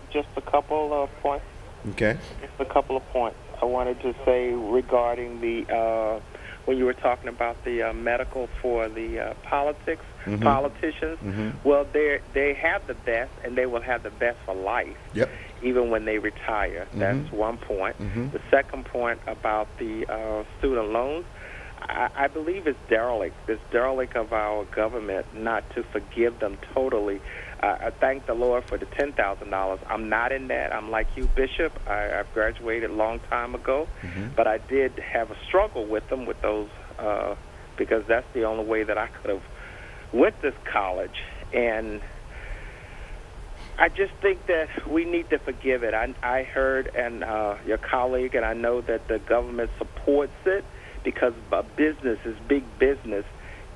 of points. Okay. Just a couple of points. I wanted to say regarding the when you were talking about the medical for the politicians. Well, they have the best, and they will have the best for life. Yep. Even when they retire. That's one point. The second point about the student loans, I believe it's derelict. It's derelict of our government not to forgive them totally. I thank the Lord for the $10,000. I'm not in that. I'm like you, Bishop. I've graduated a long time ago, but I did have a struggle with them, with those, because that's the only way that I could have went this college. And I just think that we need to forgive it. I heard, and your colleague, and I know that the government supports it because business is big business.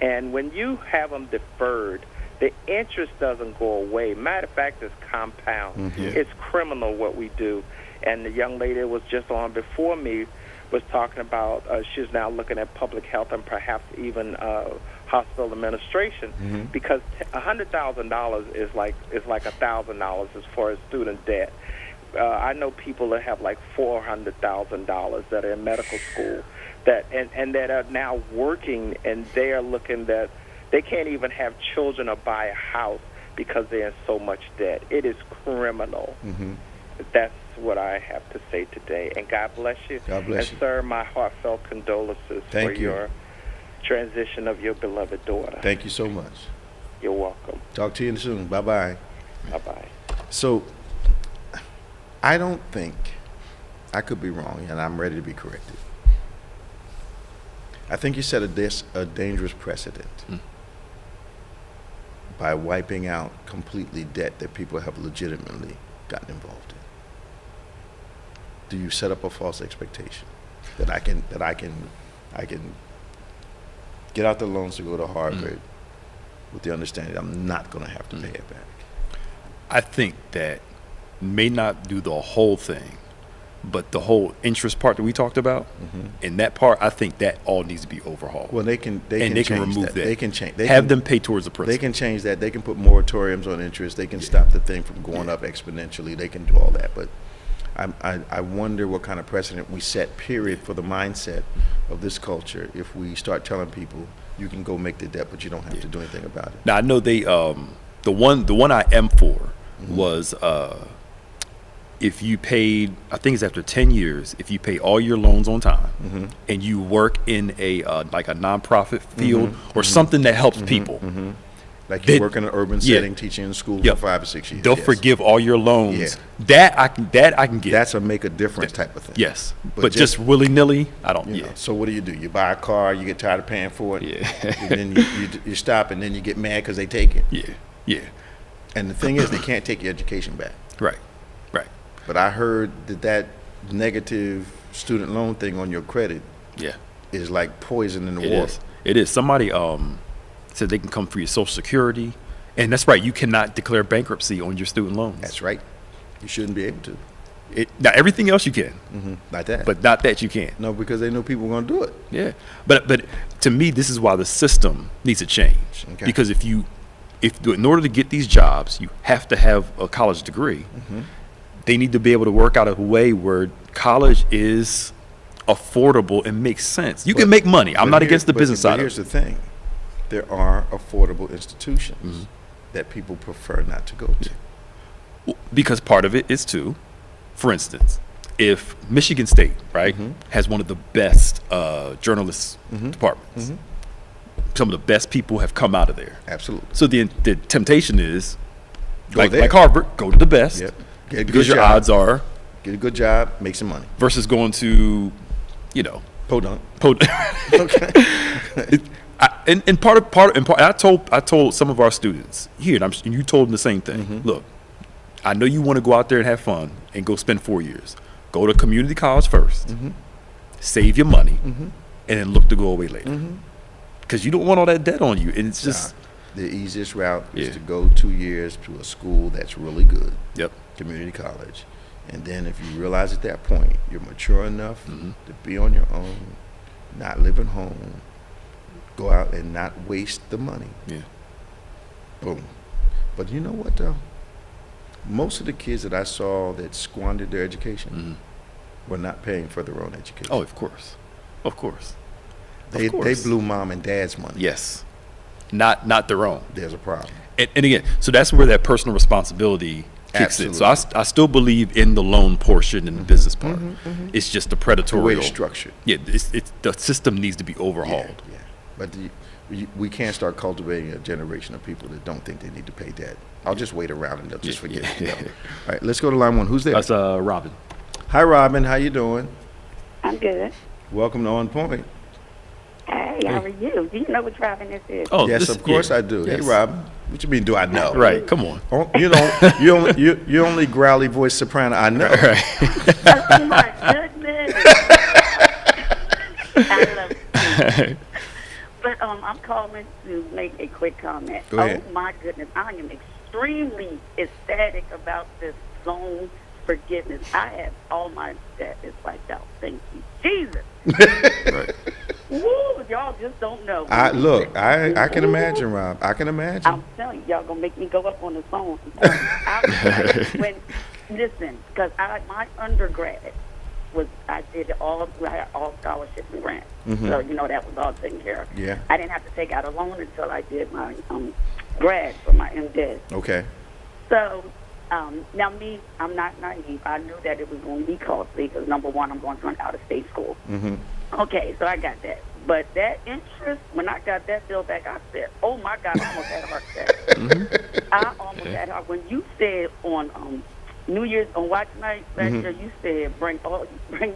And when you have them deferred, the interest doesn't go away. Matter of fact, it's compound. It's criminal what we do. And the young lady that was just on before me was talking about she's now looking at public health and perhaps even hospital administration because $100,000 is like $1,000 as far as student debt. I know people that have like $400,000 that are in medical school that and that are now working, and they are looking that they can't even have children or buy a house because they're in so much debt. It is criminal. that's what I have to say today. And God bless you. God bless and you. sir, my heartfelt condolences Thank for you. your transition of your beloved daughter. Thank you so much. You're welcome. Talk to you soon. Bye-bye. Bye-bye. So, I don't think, I could be wrong, and I'm ready to be corrected. I think you set a dangerous precedent by wiping out completely debt that people have legitimately gotten involved in. Do you set up a false expectation that I can get out the loans to go to Harvard with the understanding that I'm not going to have to pay it back? I think that may not do the whole thing, but the whole interest part that we talked about, in that part, I think that all needs to be overhauled. Well, they can change remove that. that. They can change. Them pay towards the They principal. can change that. They can put moratoriums on interest. They can stop the thing from going up exponentially. They can do all that. But I wonder what kind of precedent we set, period, for the mindset of this culture if we start telling people you can go make the debt, but you don't have to do anything about it. Now I know they the one I am for was if you paid, I think it's after 10 years, if you pay all your loans on time and you work in a like a nonprofit field or something that helps people. Like you work in an urban setting, teaching in school for 5 or 6 years. They'll forgive all your loans. That I can get. That's a make a difference type of thing. Yes, but just willy nilly, I don't. You know, so what do? You buy a car, you get tired of paying for it, and then you stop, and then you get mad because they take it. Yeah. And the thing is, they can't take your education back. Right. But I heard that negative student loan thing on your credit is like poison in the water. It is. Somebody said they can come for your Social Security, and that's right. You cannot declare bankruptcy on your student loans. That's right. You shouldn't be able to. Now everything else you can, like that. but not that you can't. No, because they know people are going to do it. Yeah, but to me, this is why the system needs to change. Okay. Because if in order to get these jobs, you have to have a college degree. They need to be able to work out a way where college is affordable and makes sense. You can make money. I'm not against the business side of it. Here's the thing. There are affordable institutions that people prefer not to go to. Because part of it is too, for instance, if Michigan State, right, has one of the best journalists departments, some of the best people have come out of there. Absolutely. So the temptation is, Go there. like Harvard, go to the best. Yep. Get a good Because your job. odds are Get a good job, make some money. versus going to, Podunk. Okay. And I told some of our students here, and you told them the same thing. Look, I know you want to go out there and have fun and go spend 4 years. Go to community college first, save your money, and then look to go away later. Because you don't want all that debt on you, and it's just the easiest route is to go 2 years to a school that's really good. Yep. Community college. And then if you realize at that point you're mature enough to be on your own, not live at home, go out and not waste the money. Yeah. Boom. But you know what though? Most of the kids that I saw that squandered their education were not paying for their own education. Oh, of course. They blew mom and dad's money. Yes. Not their own. There's a problem. And again, so that's where that personal responsibility kicks in. So I still believe in the loan portion and the business part. It's just the The way predatorial. it's structured. Yeah, it's the system needs to be overhauled. Yeah. But we can't start cultivating a generation of people that don't think they need to pay debt. I'll just wait around and they'll just forget it. Yeah. All right, let's go to line one. Who's there? That's Robin. Hi, Robin. How you doing? I'm good. Welcome to On Point. Hey, how are you? Do you know which Robin this is? Oh, Yes, of course I do. Yes. Hey, Robin. What you mean? Do I know? Right, come on. Oh, you only growly voice soprano I know. Right. Oh, my goodness. I love you. But I'm calling to make a quick comment. Go ahead. Oh, my goodness. I am extremely ecstatic about this loan forgiveness. I have all my debt is wiped out. Thank you, Jesus. Right. Woo, y'all just don't know. I can imagine, Rob. I can imagine. I'm telling you, y'all gonna make me go up on the phone. Listen, because my undergrad I did all scholarships and grants. So that was all taken care of. Yeah. I didn't have to take out a loan until I did my grad for my MDiv. Okay. So Now me, I'm not naive. I knew that it was going to be costly because, number one, I'm going to an out-of-state school. Mm-hmm. Okay, so I got that. But that interest, when I got that bill back, I said, oh, my God, I almost had a heart attack. I almost had a heart. When you said on New Year's, on Watch Night last year, you said, bring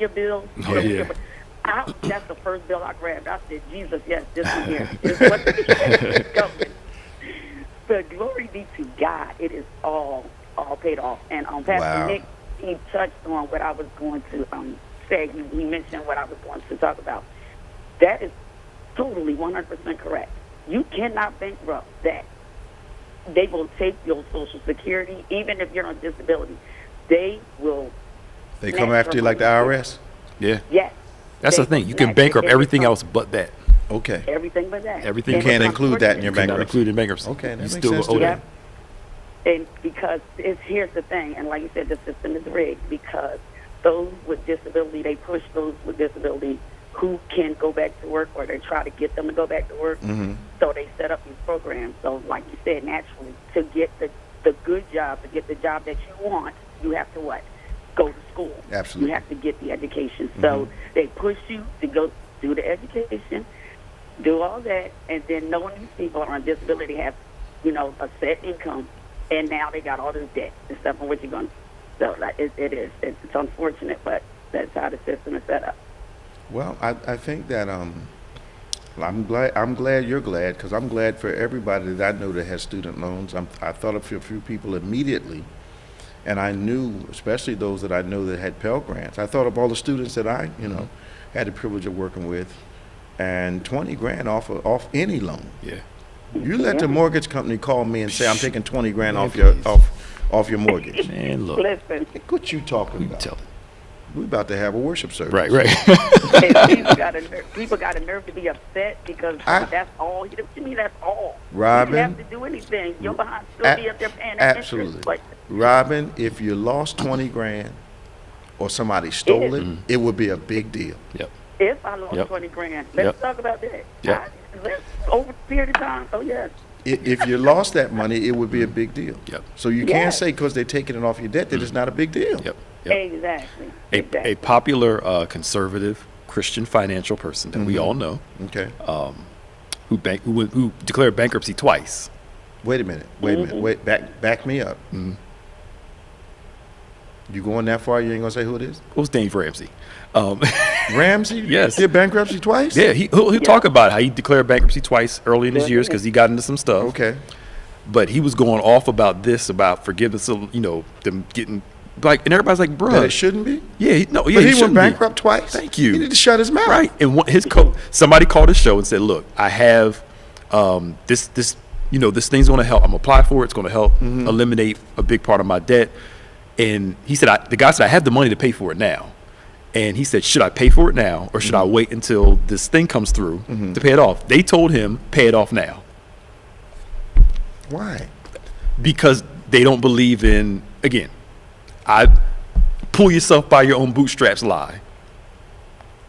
your bills. Oh, yeah. That's the first bill I grabbed. I said, Jesus, yes, this one here. This is what's going. But glory be to God, it is all paid off. And Pastor Nick, he touched on what I was going to say. He mentioned what I was going to talk about. That is totally 100% correct. You cannot bankrupt that. They will take your Social Security, even if you're on disability. They will. They come after you like the IRS? Yeah. Yes. That's the thing. You can bankrupt everything else but that. Okay. Everything but that. Everything. You can't include that in your Cannot bankruptcy. include in bankruptcy. Okay, that You makes still sense owe to that. me. And because here's the thing, and like you said, the system is rigged because those with disability, they push those with disability who can go back to work, or they try to get them to go back to work. Mm-hmm. So they set up these programs. So like you said, naturally, to get the good job, to get the job that you want, you have to what? Go to school. Absolutely. You have to get the education. So they push you to go do the education, do all that, and then knowing these people are on disability have, a set income, and now they got all this debt and stuff on what you're going to. So it's unfortunate, but that's how the system is set up. Well, I think that I'm glad you're glad, because I'm glad for everybody that I know that has student loans. I thought of a few people immediately, and I knew, especially those that I know that had Pell Grants. I thought of all the students that I, had the privilege of working with, and $20,000 off any loan. Yeah. You let the mortgage company call me and say, I'm taking $20,000 off your mortgage. Man, look. Listen, What you talking about? Tell it. We're about to have a worship service. Right, right. people got a nerve to be upset because that's all. To me, that's all. Robin, you don't have to do anything. You're behind still be up there paying that absolutely. interest. But Robin, if you lost $20,000 or somebody stole it, it would be a big deal. Yep. if I lost $20,000, let's talk about that. Let's over a period of time. Oh yes. If you lost that money, it would be a big deal. Yep. So you can't say because they're taking it off your debt that it's not a big deal. Yep. Exactly. A popular conservative Christian financial person that we all know, Okay. who declared bankruptcy twice. Wait a minute. Wait, back me up. You going that far? You ain't gonna say who it is? It was Dave Ramsey. Ramsey? Yes. Did bankruptcy twice? Yeah, he'll talk about how he declared bankruptcy twice early in his years because he got into some stuff. Okay. But he was going off about this, about forgiveness of, them getting, like, and everybody's like, bruh. That it shouldn't be? Yeah, But he went shouldn't bankrupt be. twice? Thank you. He need to shut his mouth. Right. And somebody called his show and said, look, I have this thing's going to help. I'm going to apply for it. It's going to help eliminate a big part of my debt. And he said, the guy said, I have the money to pay for it now. And he said, should I pay for it now or should I wait until this thing comes through to pay it off? They told him, pay it off now. Why? Because they don't believe in, again, pull yourself by your own bootstraps lie.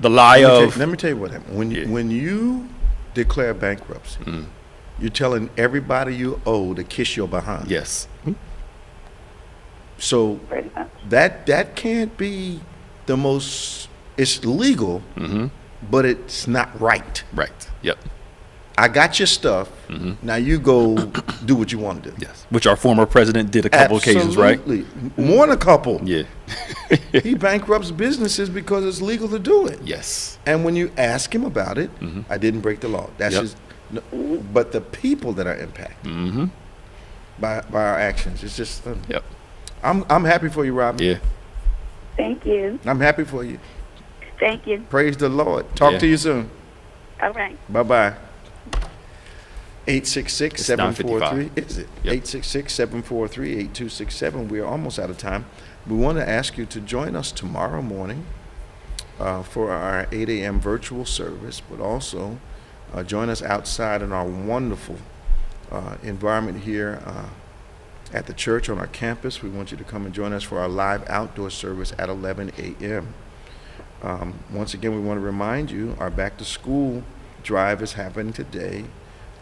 The lie Let me tell you what happened. When you declare bankruptcy, you're telling everybody you owe to kiss your behind. Yes. So that can't be the most, it's legal, but it's not right. Right. Yep. I got your stuff. Now you go do what you want to do. Yes. Which our former president did a couple occasions, right? Absolutely. More than a couple. Yeah. He bankrupts businesses because it's legal to do it. Yes. And when you ask him about it, I didn't break the law. That's just, but the people that are impacted by our actions, it's just. Yep. I'm happy for you, Robin. Yeah. Thank you. I'm happy for you. Thank you. Praise the Lord. Talk to you soon. All right. Bye-bye. 866-743. Is it? Yep. 866-743-8267. We are almost out of time. We want to ask you to join us tomorrow morning for our 8 a.m. virtual service, but also join us outside in our wonderful environment here at the church on our campus. We want you to come and join us for our live outdoor service at 11 a.m. Once again, we want to remind you our back to school drive is happening today.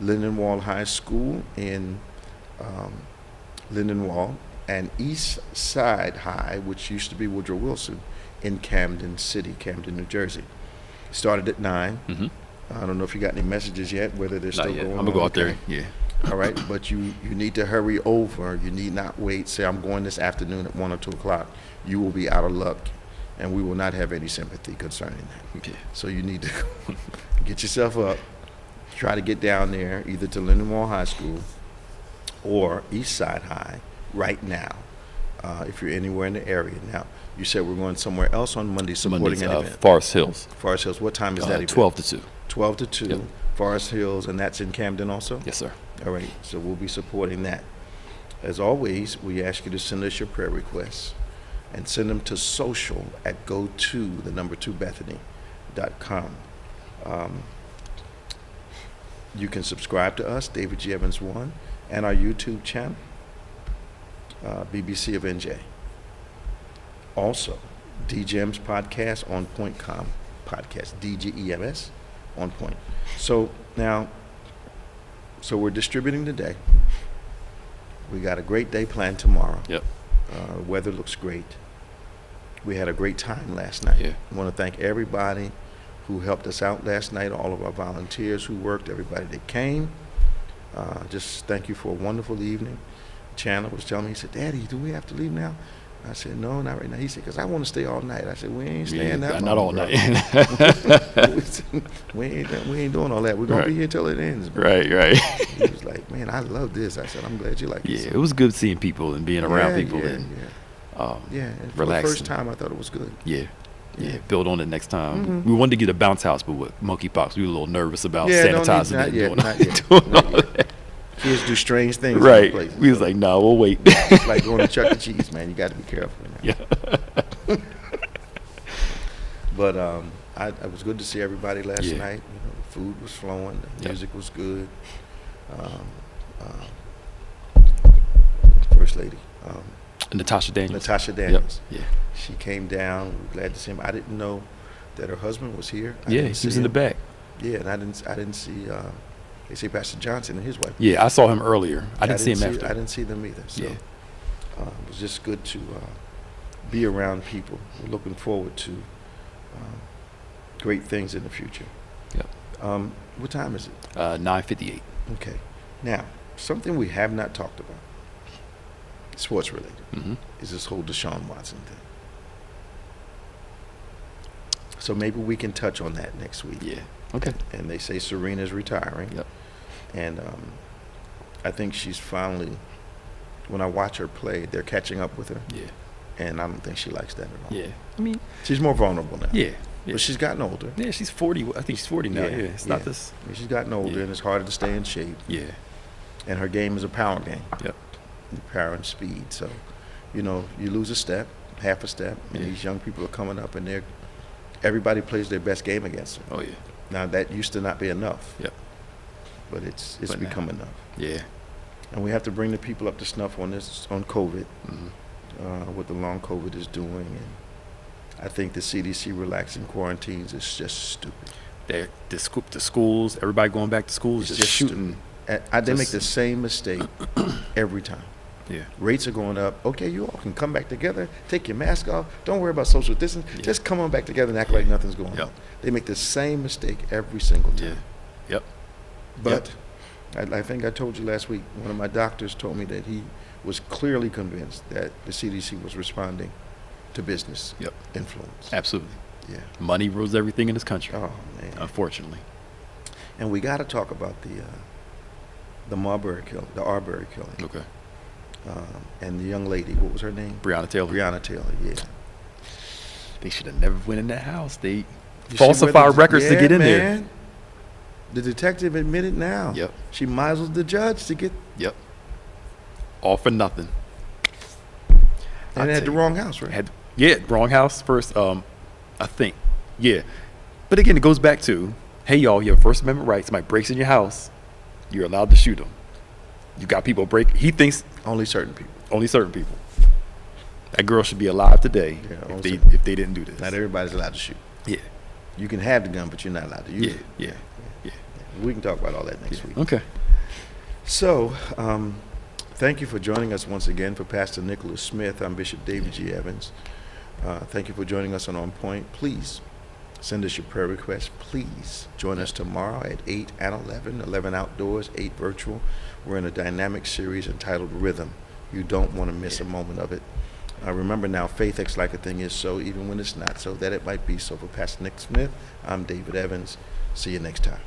Lindenwold High School in Lindenwold and East Side High, which used to be Woodrow Wilson, in Camden City, Camden, New Jersey. Started at 9. Mm-hmm. I don't know if you got any messages yet, whether they're still Not yet. going I'm on. gonna go out Okay. there. Yeah. All right, but you need to hurry over. You need not wait. Say, I'm going this afternoon at 1 or 2 o'clock. You will be out of luck, and we will not have any sympathy concerning that. Okay. So you need to get yourself up, try to get down there, either to Lindenwold High School or East Side High right now, if you're anywhere in the area. Now, you said we're going somewhere else on Monday supporting Mondays, an event. Forest Hills. Forest Hills. What time is that event? 12 to 2. 12 to 2. Yep. Forest Hills, and that's in Camden also? Yes, sir. All right, so we'll be supporting that. As always, we ask you to send us your prayer requests and send them to social at go2Bethany.com. You can subscribe to us, David G. Evans 1, and our YouTube channel, BBC of NJ. Also, DGEM's podcast, OnPointe podcast, DGEMS, OnPointe. So now, we're distributing today. We got a great day planned tomorrow. Yep. The weather looks great. We had a great time last night. Yeah. I want to thank everybody who helped us out last night, all of our volunteers who worked, everybody that came. Just thank you for a wonderful evening. Chandler was telling me, he said, Daddy, do we have to leave now? I said, no, not right now. He said, because I want to stay all night. I said, we ain't staying that long. Not all bro. night. we ain't doing all that. We're going to be here till it ends. Bro. Right. He was like, man, I love this. I said, I'm glad you like it. Yeah, it was good seeing people and being around people Yeah. and And for the relaxing. first time, I thought it was good. Yeah. Yeah. Build on it next time. Mhm. We wanted to get a bounce house, but with monkeypox, we were a little nervous about Yeah, sanitizing not it. yet, and not yet, doing not all yet. that. Kids do strange things. in Right. places. We was like, no, we'll wait. It's like going to Chuck E. Cheese, man. You got to be careful. Man. Yeah. But it was good to see everybody last Yeah. night. You know, the food was flowing, the Yep. music was good. First Lady, Natasha Daniels. Natasha Daniels. Yep. She came down. We were glad to see him. I didn't know that her husband was here. I Yeah. Yeah, didn't he was see in the him. back. Yeah, and I didn't see. They say Pastor Johnson and his wife. Yeah, I saw him earlier. I didn't see him after. I didn't see them either. So Yeah. it was just good to be around people. We're looking forward to great things in the future. Yep. What time is it? 9:58. Okay. Now, something we have not talked about, sports related, Mm-hmm. is this whole Deshaun Watson thing. So maybe we can touch on that next week. Yeah. Okay. And they say Serena's retiring. Yep. And I think she's finally, when I watch her play, they're catching up with her. Yeah. And I don't think she likes that at all. Yeah. I mean, She's more vulnerable now. yeah. Yeah. But she's gotten older. Yeah, she's 40. I think she's 40 now. Yeah. It's not this. I mean, she's gotten older, Yeah. and it's harder to stay in shape. Yeah. And her game is a power game. Yep. Power and speed. So, you lose a step, half a step, and Yeah. these young people are coming up, and everybody plays their best game against her. Oh, yeah. Now, that used to not be enough. Yep. But it's But now- become enough. Yeah. And we have to bring the people up to snuff on COVID, Mm-hmm. what the long COVID is doing. And I think the CDC relaxing quarantines is just stupid. The schools, everybody going back to school is It's just just shooting. They make Just- the same mistake every time. Yeah. Rates are going up. Okay, you all can come back together. Take your mask off. Don't worry about social distance. Yeah. Just come on back together and act like nothing's going Yep. on. They make the same mistake every single time. Yeah. Yep. But I think I told you last week, one of my doctors told me that he was clearly convinced that the CDC was responding to business Yep. influence. Absolutely. Yeah. Money rules everything in this country, Oh, man. unfortunately. And we got to talk about the Marbury killing, the Arbery killing. Okay. And the young lady, what was her name? Breonna Taylor. Breonna Taylor, yeah. They should have never went in that house. They You see falsified where the- records to Yeah, get in there. man. The detective admitted now. Yep. She misled the judge to get, Yep. All for nothing. and it had the wrong house, right? Wrong house first. I think. Yeah. But again, it goes back to, hey, y'all, you have First Amendment rights. Somebody breaks in your house, you're allowed to shoot them. You got people break. He thinks Only certain people. only certain people. That girl should be alive today Yeah, if only they didn't do this. Not everybody's allowed to shoot. Yeah. You can have the gun, but you're not allowed to use Yeah. it. Yeah. Yeah. We can talk about all that next week. Okay. So, Thank you for joining us once again. For Pastor Nicholas Smith, I'm Bishop David G. Evans. Thank you for joining us on Point. Please send us your prayer requests. Please join us tomorrow at 8 and 11, 11 outdoors, 8 virtual. We're in a dynamic series entitled Rhythm. You don't want to miss a moment of it. Remember now, faith acts like a thing is so, even when it's not so, that it might be so. For Pastor Nick Smith, I'm David Evans. See you next time.